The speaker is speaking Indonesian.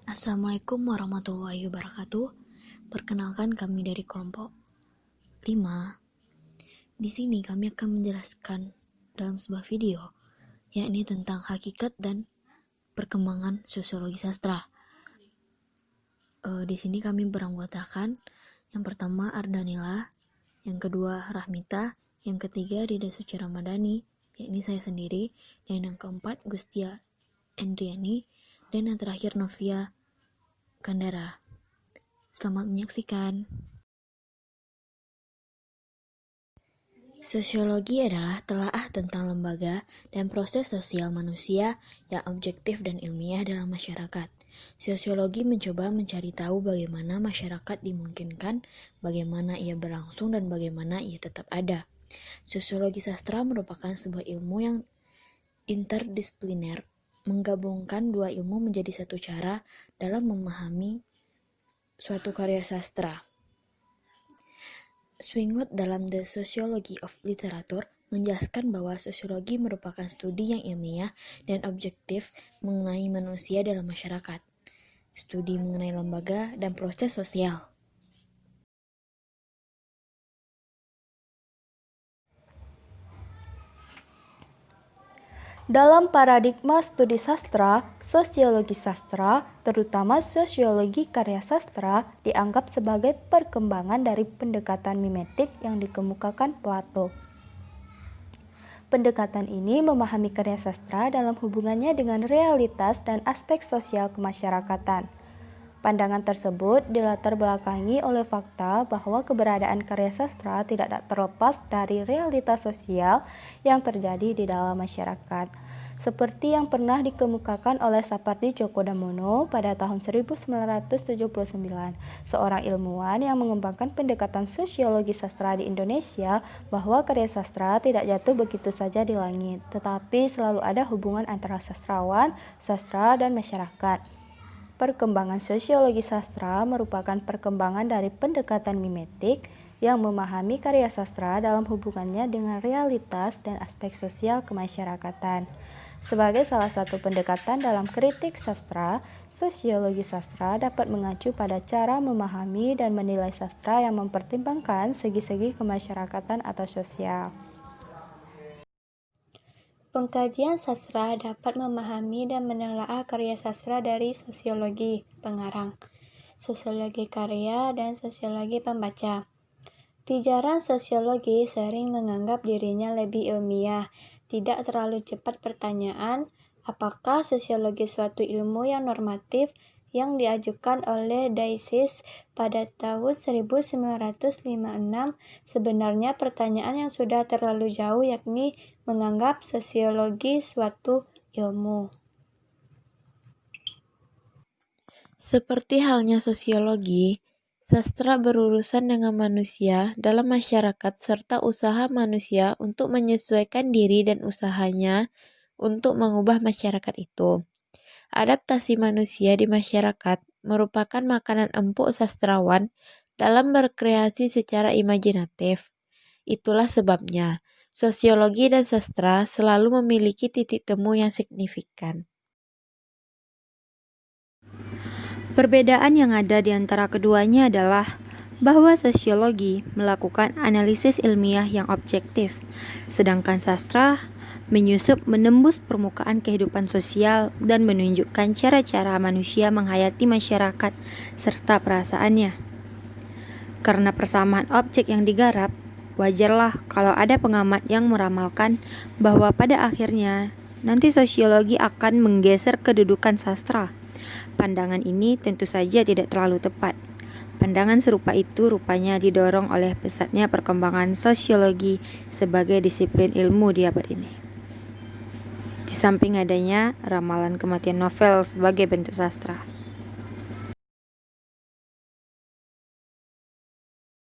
Assalamualaikum warahmatullahi wabarakatuh. Perkenalkan kami dari kelompok 5. Di sini kami akan menjelaskan dalam sebuah video, yakni tentang hakikat dan perkembangan sosiologi sastra. Di sini kami beranggotakan yang pertama Ardanila, yang kedua Rahmita, yang ketiga Rida Suci Ramadhani, yakni saya sendiri, dan yang keempat Gustia Endriani, dan yang terakhir Novia Kandara. Selamat menyaksikan. Sosiologi adalah telaah tentang lembaga dan proses sosial manusia yang objektif dan ilmiah dalam masyarakat. Sosiologi mencoba mencari tahu bagaimana masyarakat dimungkinkan, bagaimana ia berlangsung, dan bagaimana ia tetap ada. Sosiologi sastra merupakan sebuah ilmu yang interdisipliner, menggabungkan dua ilmu menjadi satu cara dalam memahami suatu karya sastra. Swingwood dalam The Sociology of Literature menjelaskan bahwa sosiologi merupakan studi yang ilmiah dan objektif mengenai manusia dalam masyarakat, studi mengenai lembaga dan proses sosial. Dalam paradigma studi sastra, sosiologi sastra, terutama sosiologi karya sastra, dianggap sebagai perkembangan dari pendekatan mimetik yang dikemukakan Plato. Pendekatan ini memahami karya sastra dalam hubungannya dengan realitas dan aspek sosial kemasyarakatan. Pandangan tersebut dilatar belakangi oleh fakta bahwa keberadaan karya sastra tidak terlepas dari realitas sosial yang terjadi di dalam masyarakat. Seperti yang pernah dikemukakan oleh Sapardi Djoko Damono pada tahun 1979, seorang ilmuwan yang mengembangkan pendekatan sosiologi sastra di Indonesia, bahwa karya sastra tidak jatuh begitu saja di langit, tetapi selalu ada hubungan antara sastrawan, sastra, dan masyarakat. Perkembangan sosiologi sastra merupakan perkembangan dari pendekatan mimetik yang memahami karya sastra dalam hubungannya dengan realitas dan aspek sosial kemasyarakatan. Sebagai salah satu pendekatan dalam kritik sastra, sosiologi sastra dapat mengacu pada cara memahami dan menilai sastra yang mempertimbangkan segi-segi kemasyarakatan atau sosial. Pengkajian sastra dapat memahami dan menelaah karya sastra dari sosiologi pengarang, sosiologi karya, dan sosiologi pembaca. Pijaran sosiologi sering menganggap dirinya lebih ilmiah, tidak terlalu cepat pertanyaan, apakah sosiologi suatu ilmu yang normatif yang diajukan oleh Daisis pada tahun 1956 sebenarnya pertanyaan yang sudah terlalu jauh, yakni menganggap sosiologi suatu ilmu. Seperti halnya sosiologi, sastra berurusan dengan manusia dalam masyarakat serta usaha manusia untuk menyesuaikan diri dan usahanya untuk mengubah masyarakat itu. Adaptasi manusia di masyarakat merupakan makanan empuk sastrawan dalam berkreasi secara imajinatif. Itulah sebabnya sosiologi dan sastra selalu memiliki titik temu yang signifikan. Perbedaan yang ada di antara keduanya adalah bahwa sosiologi melakukan analisis ilmiah yang objektif, sedangkan sastra menyusup menembus permukaan kehidupan sosial dan menunjukkan cara-cara manusia menghayati masyarakat serta perasaannya. Karena persamaan objek yang digarap, wajarlah kalau ada pengamat yang meramalkan bahwa pada akhirnya nanti sosiologi akan menggeser kedudukan sastra. Pandangan ini tentu saja tidak terlalu tepat. Pandangan serupa itu rupanya didorong oleh pesatnya perkembangan sosiologi sebagai disiplin ilmu di abad ini. Di samping adanya ramalan kematian novel sebagai bentuk sastra.